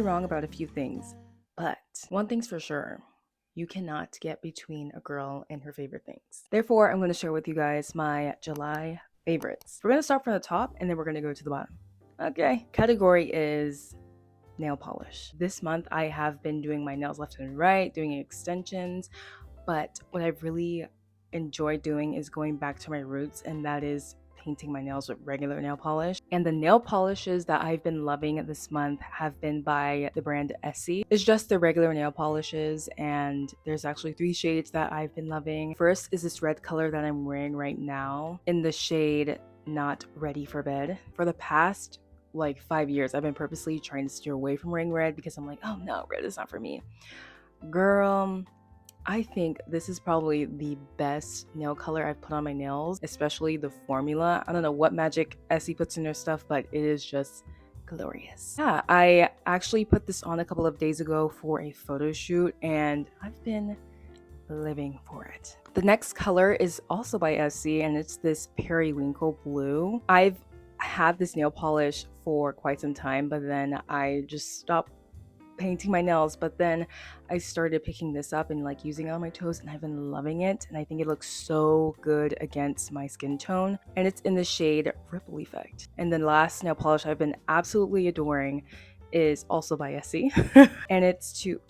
be wrong about a few things, but one thing's for sure. You cannot get between a girl and her favorite things. Therefore, I'm going to share with you guys my July favorites. We're going to start from the top and then we're going to go to the bottom. Okay. Category is nail polish. This month I have been doing my nails left and right, doing extensions, but what I've really enjoyed doing is going back to my roots, and that is painting my nails with regular nail polish. And the nail polishes that I've been loving this month have been by the brand Essie. It's just the regular nail polishes, and there's actually 3 shades that I've been loving. First is this red color that I'm wearing right now in the shade Not Ready for Bed. For the past like 5 years, I've been purposely trying to steer away from wearing red because I'm like, oh no, red is not for me. Girl, I think this is probably the best nail color I've put on my nails, especially the formula. I don't know what magic Essie puts in their stuff, but it is just glorious. Yeah, I actually put this on a couple of days ago for a photo shoot, and I've been living for it. The next color is also by Essie, and it's this periwinkle blue. I've had this nail polish for quite some time, but then I just stopped painting my nails, but then I started picking this up and like using it on my toes, and I've been loving it, and I think it looks so good against my skin tone, and it's in the shade Ripple Effect. And then last nail polish I've been absolutely adoring is also by Essie and it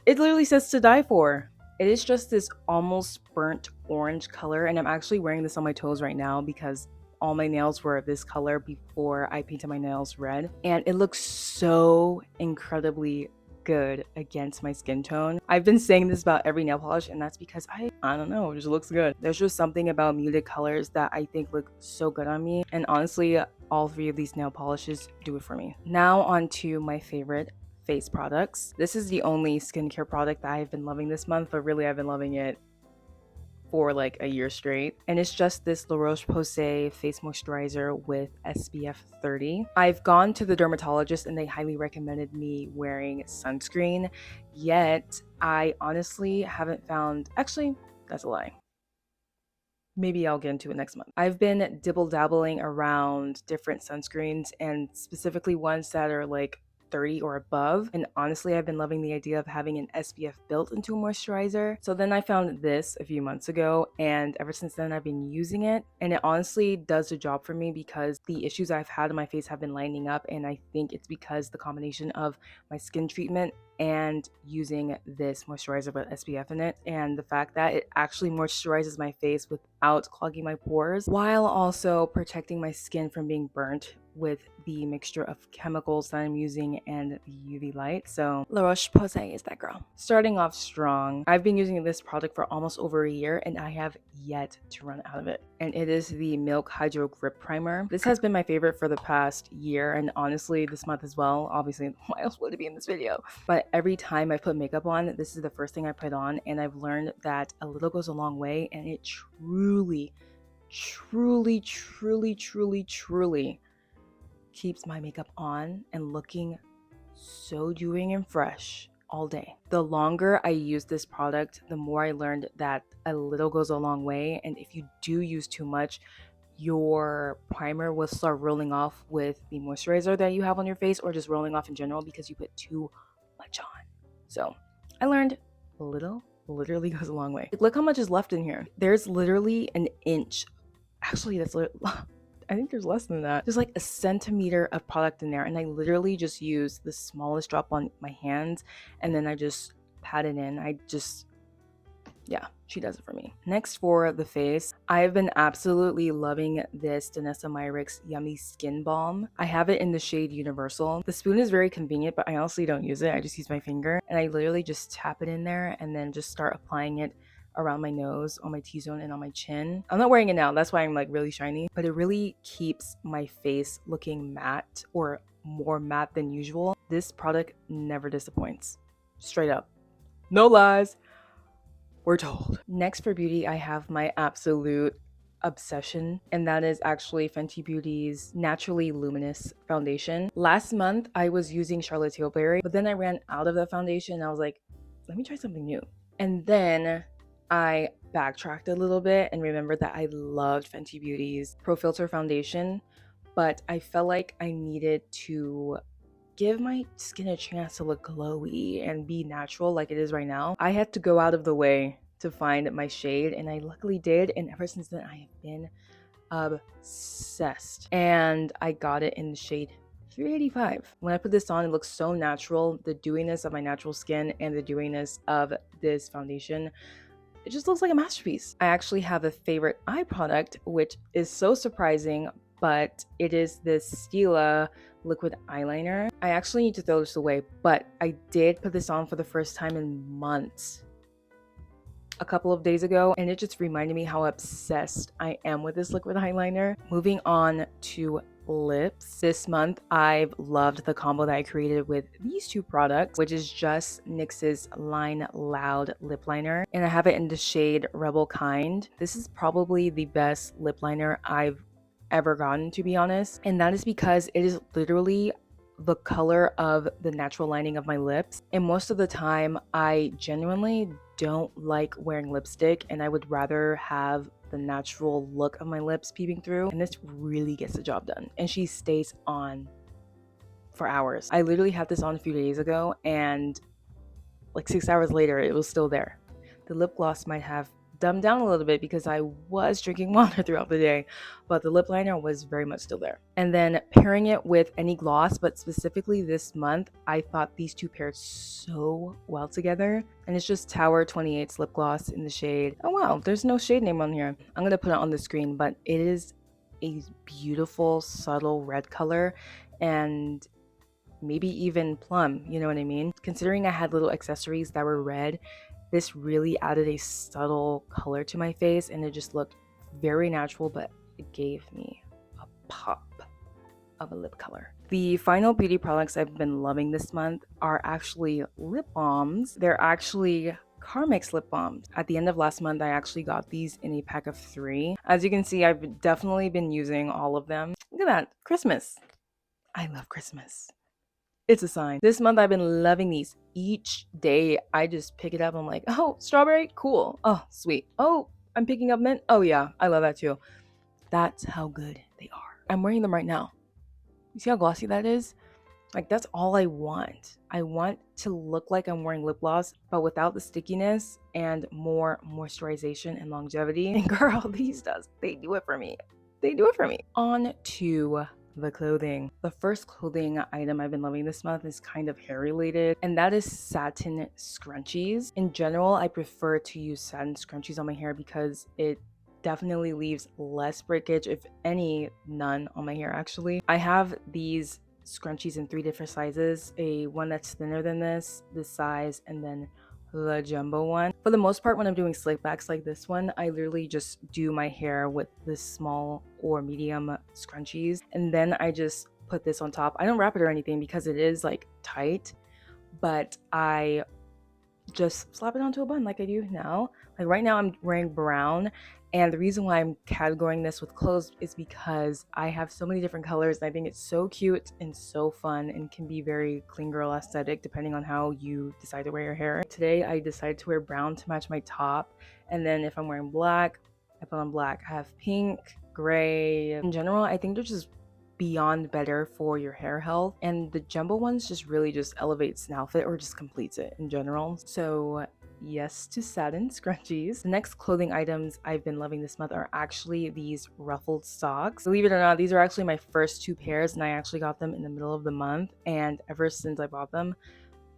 literally says To Die For. It is just this almost burnt orange color, and I'm actually wearing this on my toes right now because all my nails were this color before I painted my nails red, and it looks so incredibly good against my skin tone. I've been saying this about every nail polish, and that's because I don't know, it just looks good. There's just something about muted colors that I think look so good on me, and honestly, all 3 of these nail polishes do it for me. Now on to my favorite face products. This is the only skincare product that I've been loving this month, but really I've been loving it for like a year straight, and it's just this La Roche-Posay face moisturizer with SPF 30. I've gone to the dermatologist and they highly recommended me wearing sunscreen, yet I honestly haven't found, actually that's a lie, maybe I'll get into it next month. I've been dibble-dabbling around different sunscreens, and specifically ones that are like 30 or above, and honestly I've been loving the idea of having an SPF built into a moisturizer. So then I found this a few months ago, and ever since then I've been using it, and it honestly does the job for me because the issues I've had on my face have been lining up, and I think it's because the combination of my skin treatment and using this moisturizer with SPF in it, and the fact that it actually moisturizes my face without clogging my pores while also protecting my skin from being burnt with the mixture of chemicals that I'm using and the UV light. So La Roche-Posay is that girl. Starting off strong, I've been using this product for almost over a year and I have yet to run out of it. And it is the Milk Hydro Grip Primer. This has been my favorite for the past year, and honestly this month as well. Obviously, why else would it be in this video? But every time I put makeup on, this is the first thing I put on, and I've learned that a little goes a long way, and it truly keeps my makeup on and looking so dewy and fresh all day. The longer I use this product, the more I learned that a little goes a long way, and if you do use too much, your primer will start rolling off with the moisturizer that you have on your face, or just rolling off in general because you put too much on. So I learned a little literally goes a long way. Look how much is left in here. There's literally an inch. Actually, I think there's less than that. There's like a centimeter of product in there, and I literally just use the smallest drop on my hands, and then I just pat it in. Yeah, she does it for me. Next, for the face, I've been absolutely loving this Danessa Myricks Yummy Skin Balm. I have it in the shade Universal. The spoon is very convenient, but I honestly don't use it. I just use my finger, and I literally just tap it in there and then just start applying it around my nose, on my T-zone, and on my chin. I'm not wearing it now, that's why I'm like really shiny, but it really keeps my face looking matte, or more matte than usual. This product never disappoints. Straight up. No lies. We're told. Next, for beauty, I have my absolute obsession, and that is actually Fenty Beauty's Naturally Luminous foundation. Last month I was using Charlotte Tilbury, but then I ran out of the foundation and I was like, let me try something new. And then I backtracked a little bit and remembered that I loved Fenty Beauty's Pro Filter foundation, but I felt like I needed to give my skin a chance to look glowy and be natural like it is right now, I had to go out of the way to find my shade, and I luckily did. And ever since then, I have been obsessed. And I got it in the shade 385. When I put this on, it looks so natural. The dewiness of my natural skin and the dewiness of this foundation, it just looks like a masterpiece. I actually have a favorite eye product, which is so surprising, but it is this Stila liquid eyeliner. I actually need to throw this away, but I did put this on for the first time in months a couple of days ago, and it just reminded me how obsessed I am with this liquid eyeliner. Moving on to lips. This month, I've loved the combo that I created with these two products, which is just NYX's Line Loud lip liner, and I have it in the shade Rebel Kind. This is probably the best lip liner I've ever gotten, to be honest, and that is because it is literally the color of the natural lining of my lips. And most of the time, I genuinely don't like wearing lipstick, and I would rather have the natural look of my lips peeping through, and this really gets the job done, and she stays on for hours. I literally had this on a few days ago, and like 6 hours later it was still there. The lip gloss might have dumbed down a little bit because I was drinking water throughout the day, but the lip liner was very much still there. And then pairing it with any gloss, but specifically this month, I thought these two paired so well together. And it's just Tower 28's lip gloss in the shade. Oh wow, there's no shade name on here. I'm gonna put it on the screen, but it is a beautiful, subtle red color, and maybe even plum, you know what I mean? Considering I had little accessories that were red, this really added a subtle color to my face, and it just looked very natural, but it gave me a pop of a lip color. The final beauty products I've been loving this month are actually lip balms. They're actually Carmex lip balms. At the end of last month, I actually got these in a pack of 3. As you can see, I've definitely been using all of them. Look at that, Christmas. I love Christmas. It's a sign. This month I've been loving these. Each day I just pick it up. I'm like, oh, strawberry, cool. Oh, sweet. Oh, I'm picking up mint. Oh yeah, I love that too. That's how good they are. I'm wearing them right now. You see how glossy that is? Like, that's all I want. I want to look like I'm wearing lip gloss, but without the stickiness and more moisturization and longevity. And girl, these they do it for me. They do it for me. On to the clothing. The first clothing item I've been loving this month is kind of hair related, and that is satin scrunchies. In general, I prefer to use satin scrunchies on my hair because it definitely leaves less breakage, if any, none on my hair actually. I have these scrunchies in 3 different sizes, a one that's thinner than this size, and then the jumbo one. For the most part, when I'm doing slick backs like this one, I literally just do my hair with the small or medium scrunchies, and then I just put this on top. I don't wrap it or anything because it is like tight, but I just slap it onto a bun like I do now. Like right now I'm wearing brown, and the reason why I'm categorizing this with clothes is because I have so many different colors, and I think it's so cute and so fun and can be very clean girl aesthetic depending on how you decide to wear your hair. Today I decided to wear brown to match my top, and then if I'm wearing black, I put on black. I have pink, gray. In general, I think they're just beyond better for your hair health, and the jumbo ones just really just elevates an outfit or just completes it in general. So yes to satin scrunchies. The next clothing items I've been loving this month are actually these ruffled socks. Believe it or not, these are actually my first 2 pairs, and I actually got them in the middle of the month, and ever since I bought them,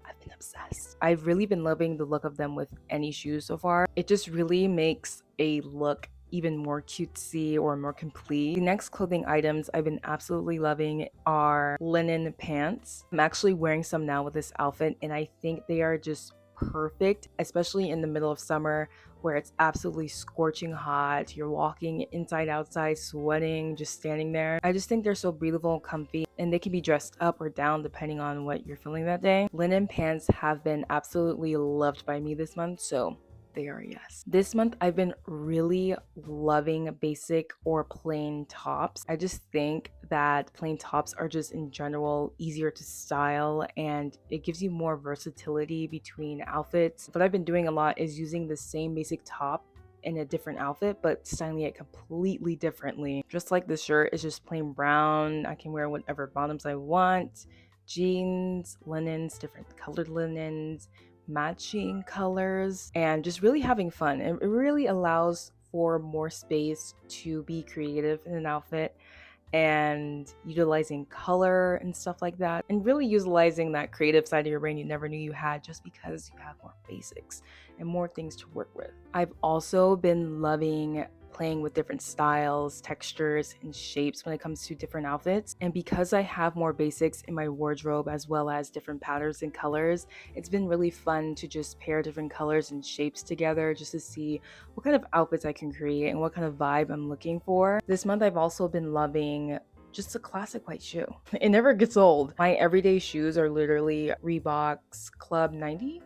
I've been obsessed. I've really been loving the look of them with any shoes so far. It just really makes a look even more cutesy or more complete. The next clothing items I've been absolutely loving are linen pants. I'm actually wearing some now with this outfit, and I think they are just perfect, especially in the middle of summer where it's absolutely scorching hot. You're walking inside, outside, sweating, just standing there. I just think they're so breathable and comfy, and they can be dressed up or down depending on what you're feeling that day. Linen pants have been absolutely loved by me this month, so they are a yes. This month I've been really loving basic or plain tops. I just think that plain tops are just in general easier to style, and it gives you more versatility between outfits. What I've been doing a lot is using the same basic top in a different outfit but styling it completely differently. Just like this shirt is just plain brown. I can wear whatever bottoms I want. jeans, linens, different colored linens, matching colors, and just really having fun. It really allows for more space to be creative in an outfit and utilizing color and stuff like that, and really utilizing that creative side of your brain you never knew you had just because you have more basics and more things to work with. I've also been loving playing with different styles, textures, and shapes when it comes to different outfits. And because I have more basics in my wardrobe as well as different patterns and colors, it's been really fun to just pair different colors and shapes together just to see what kind of outfits I can create and what kind of vibe I'm looking for. This month I've also been loving just a classic white shoe. It never gets old. My everyday shoes are literally Reebok's Club 90,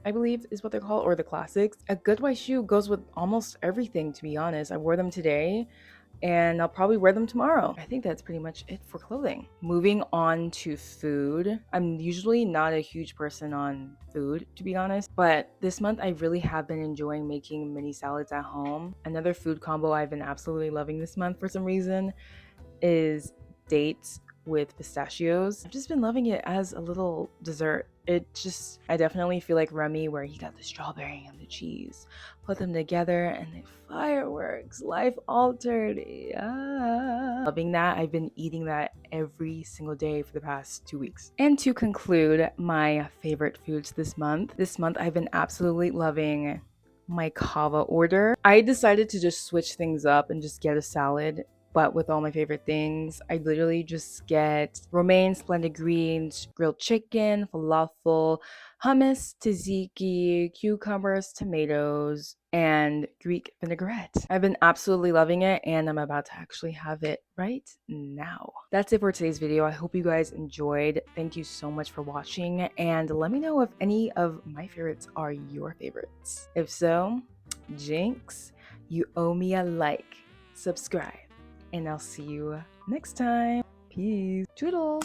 I believe is what they're called, or the classics. A good white shoe goes with almost everything, to be honest. I wore them today and I'll probably wear them tomorrow. I think that's pretty much it for clothing. Moving on to food. I'm usually not a huge person on food, to be honest, but this month I really have been enjoying making mini salads at home. Another food combo I've been absolutely loving this month for some reason is dates with pistachios. I've just been loving it as a little dessert. I definitely feel like Remy, where he got the strawberry and the cheese, put them together and the fireworks, life altered. Yeah. Loving that. I've been eating that every single day for the past 2 weeks. And to conclude my favorite foods this month I've been absolutely loving my kava order. I decided to just switch things up and just get a salad, but with all my favorite things. I literally just get romaine, splendid greens, grilled chicken, falafel, hummus, tzatziki, cucumbers, tomatoes, and Greek vinaigrette. I've been absolutely loving it, and I'm about to actually have it right now. That's it for today's video. I hope you guys enjoyed. Thank you so much for watching, and let me know if any of my favorites are your favorites. If so, Jinx, you owe me a like, subscribe, and I'll see you next time. Peace. Toodles.